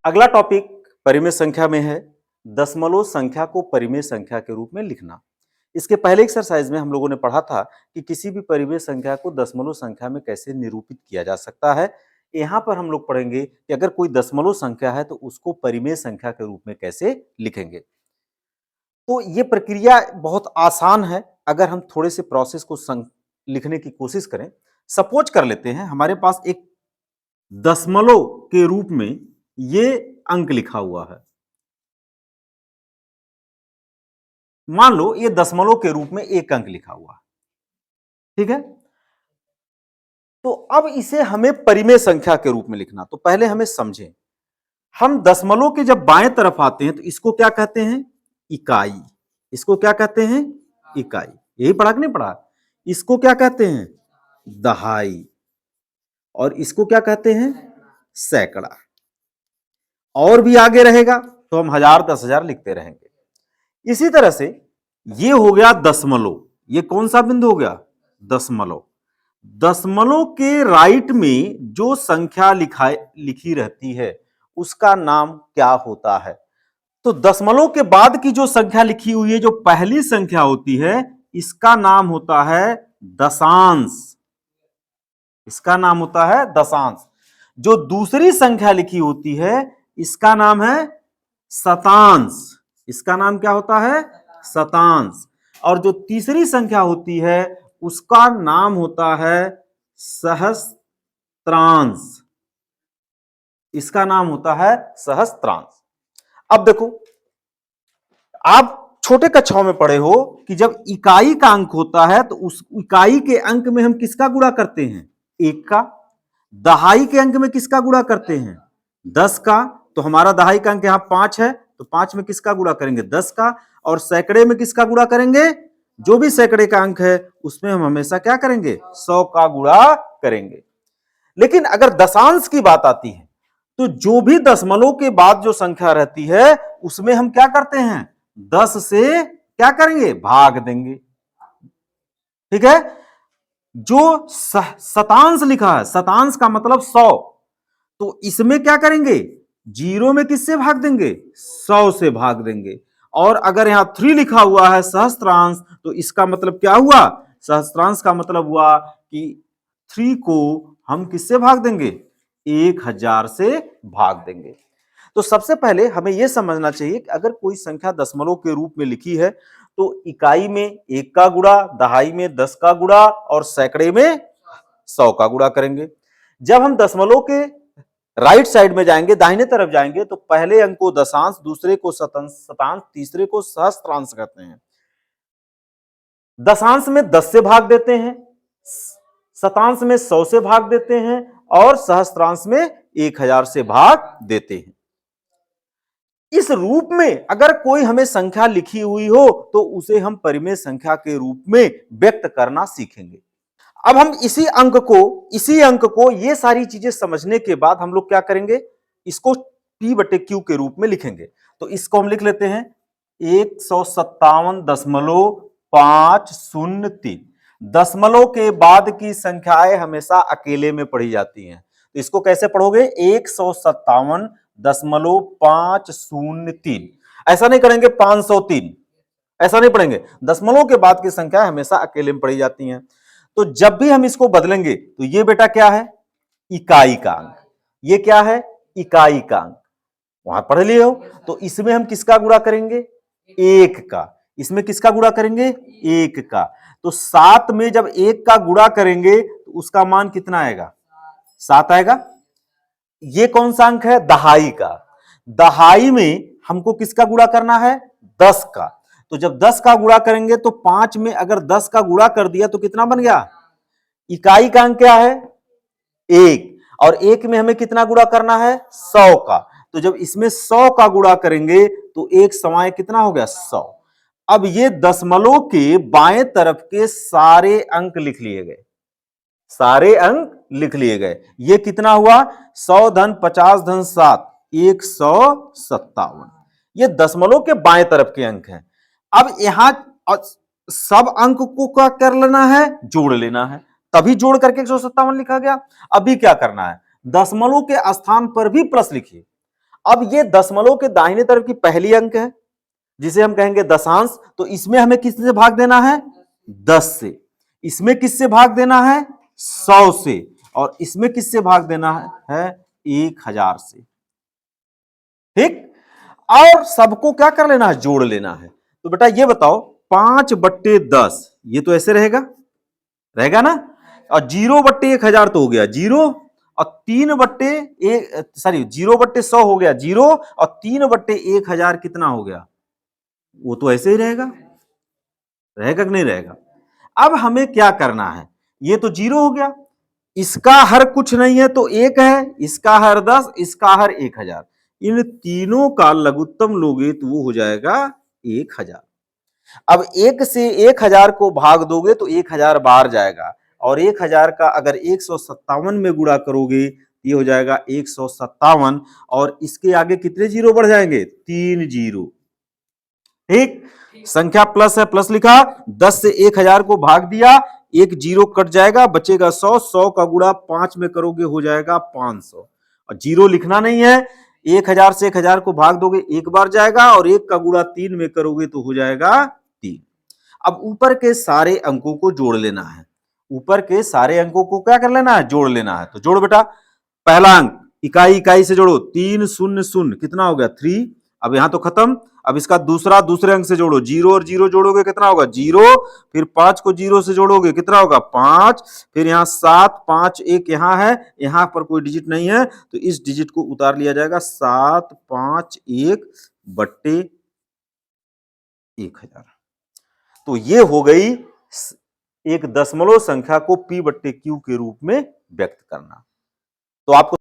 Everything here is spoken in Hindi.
अगला टॉपिक परिमेय संख्या में है। दशमलव संख्या को परिमेय संख्या के रूप में लिखना। इसके पहले एक्सरसाइज में हम लोगों ने पढ़ा था कि किसी भी परिमेय संख्या को दशमलव संख्या में कैसे निरूपित किया जा सकता है। यहाँ पर हम लोग पढ़ेंगे कि अगर कोई दशमलव संख्या है तो उसको परिमेय संख्या के रूप में कैसे लिखेंगे। तो ये प्रक्रिया बहुत आसान है अगर हम थोड़े से प्रोसेस को लिखने की कोशिश करें। सपोज कर लेते हैं हमारे पास एक दशमलव के रूप में ये अंक लिखा हुआ है। मान लो ये दशमलव के रूप में एक अंक लिखा हुआ है, ठीक है। तो अब इसे हमें परिमेय संख्या के रूप में लिखना। तो पहले हमें समझें, हम दशमलव के जब बाएं तरफ आते हैं तो इसको क्या कहते हैं? इकाई। इसको क्या कहते हैं? इकाई। यही पढ़ा कि नहीं पढ़ा? इसको क्या कहते हैं? दहाई। और इसको क्या कहते हैं? सैकड़ा। और भी आगे रहेगा तो हम हजार, 10,000 लिखते रहेंगे। इसी तरह से ये हो गया दशमलव। ये कौन सा बिंदु हो गया? दशमलव। दशमलव के राइट में जो संख्या लिखी रहती है उसका नाम क्या होता है? तो दशमलव के बाद की जो संख्या लिखी हुई है, जो पहली संख्या होती है, इसका नाम होता है दशांश। इसका नाम होता है दशांश। जो दूसरी संख्या लिखी होती है इसका नाम है शतांश। इसका नाम क्या होता है? शतांश। और जो तीसरी संख्या होती है उसका नाम होता है सहस्त्रांश। इसका नाम होता है सहस्त्रांश। अब देखो, आप छोटे कक्षाओं में पढ़े हो कि जब इकाई का अंक होता है तो उस इकाई के अंक में हम किसका गुणा करते हैं? एक का। दहाई के अंक में किसका गुणा करते हैं? 10 का। तो हमारा दहाई का अंक यहां 5 है तो 5 में किसका गुणा करेंगे? 10 का। और सैकड़े में किसका गुणा करेंगे? जो भी सैकड़े का अंक है उसमें हम हमेशा क्या करेंगे? 100 का गुणा करेंगे। लेकिन अगर दशांश की बात आती है तो जो भी दशमलव के बाद जो संख्या रहती है उसमें हम क्या करते हैं? 10 से क्या करेंगे? भाग देंगे, ठीक है। जो शतांश लिखा है, शतांश का मतलब 100, तो इसमें क्या करेंगे? जीरो में किससे भाग देंगे? 100 से भाग देंगे। और अगर यहां 3 लिखा हुआ है सहस्त्रांश, तो इसका मतलब क्या हुआ? सहस्त्रांश का मतलब हुआ कि 3 को हम किससे भाग देंगे? 1000 से भाग देंगे। तो सबसे पहले हमें यह समझना चाहिए कि अगर कोई संख्या दशमलव के रूप में लिखी है तो इकाई में 1 का गुणा, दहाई में 10 का गुणा और सैकड़े में 100 का गुणा करेंगे। जब हम दशमलव के राइट साइड में जाएंगे, दाहिने तरफ जाएंगे, तो पहले अंक को दशांश, दूसरे को शतांश, तीसरे को सहस्त्रांश कहते हैं। दशांश में 10 से भाग देते हैं, शतांश में 100 से भाग देते हैं और सहस्त्रांश में 1000 से भाग देते हैं। इस रूप में अगर कोई हमें संख्या लिखी हुई हो तो उसे हम परिमेय संख्या के रूप में व्यक्त करना सीखेंगे। अब हम इसी अंक को ये सारी चीजें समझने के बाद हम लोग क्या करेंगे? इसको P/Q के रूप में लिखेंगे। तो इसको हम लिख लेते हैं 157.503। दशमलव के बाद की संख्याएं हमेशा अकेले में पढ़ी जाती हैं, तो इसको कैसे पढ़ोगे? 157.503। ऐसा नहीं करेंगे 503, ऐसा नहीं पढ़ेंगे। दशमलव के बाद की संख्या हमेशा अकेले में पढ़ी जाती हैं। तो जब भी हम इसको बदलेंगे तो ये बेटा क्या है? इकाई का अंक। ये क्या है? इकाई का अंक। वहां पढ़ लिए हो। तो इसमें हम किसका गुणा करेंगे? 1 का। इसमें किसका गुणा करेंगे? 1 का। तो 7 में जब 1 का गुणा करेंगे तो उसका मान कितना आएगा? 7 आएगा। ये कौन सा अंक है? दहाई का। दहाई में हमको किसका गुणा करना है? 10 का। तो जब 10 का गुणा करेंगे तो 5 में अगर 10 का गुणा कर दिया तो कितना बन गया? इकाई का अंक क्या है? 1। और 1 में हमें कितना गुणा करना है? 100 का। तो जब इसमें 100 का गुणा करेंगे तो 1 सवाए कितना हो गया? 100। अब ये दशमलव के बाएं तरफ के सारे अंक लिख लिए गए। सारे अंक लिख लिए गए। ये कितना हुआ? 100 धन 50 धन 7, 157। ये दशमलव के बाएं तरफ के अंक हैं। अब यहां सब अंक को क्या कर लेना है? जोड़ लेना है, तभी जोड़ करके 157 लिखा गया। अभी क्या करना है? दशमलव के स्थान पर भी प्लस लिखिए अब ये दशमलव के दाहिने तरफ की पहली अंक है जिसे हम कहेंगे दशांश, तो इसमें हमें किससे भाग देना है? 10 से। इसमें किससे भाग देना है? 100 से। और इसमें किससे भाग देना है? 1000 से। ठीक। और सबको क्या कर लेना है? जोड़ लेना है। तो बेटा ये बताओ 5/10 ये तो ऐसे रहेगा, रहेगा ना, और 0/1000 तो हो गया 0, और 0/100 हो गया 0, और 3/1000 कितना हो गया? वो तो ऐसे ही रहेगा, रहेगा कि नहीं रहेगा? अब हमें क्या करना है? ये तो 0 हो गया, इसका हर कुछ नहीं है तो 1 है, इसका हर 10, इसका हर 1000, इन तीनों का लघुत्तम लोगे तो वो हो जाएगा 1000। अब 1 से 1000 को भाग दोगे तो 1000 बाहर जाएगा, और 1000 का अगर 157 में गुणा करोगे ये हो जाएगा 157, और इसके आगे कितने जीरो बढ़ जाएंगे? 3 जीरो। ठीक, संख्या प्लस है, प्लस लिखा, 10 से 1000 को भाग दिया, एक जीरो कट जाएगा, बचेगा 100, 100 का गुणा 5 में करोगे हो जाएगा 500, और जीरो लिखना नहीं है, 1000 से 1000 को भाग दोगे एक बार जाएगा, और एक का गुणा 3 में करोगे तो हो जाएगा 3। अब ऊपर के सारे अंकों को जोड़ लेना है, ऊपर के सारे अंकों को क्या कर लेना है? जोड़ लेना है। तो जोड़ बेटा, पहला अंक इकाई इकाई से जोड़ो, 3 0 0 कितना हो गया? 3। अब यहां तो खत्म, अब इसका दूसरा दूसरे अंक से जोड़ो, 0 और 0 जोड़ोगे कितना होगा? 0, फिर 5 को 0 से जोड़ोगे कितना होगा? 5, फिर यहाँ 7, 5 1 यहाँ है, यहाँ पर कोई डिजिट नहीं है तो इस डिजिट को उतार लिया जाएगा, 7 5 1/1000। तो ये हो गई एक दशमलव संख्या को p/q के रूप में व्यक्त करना। तो आपको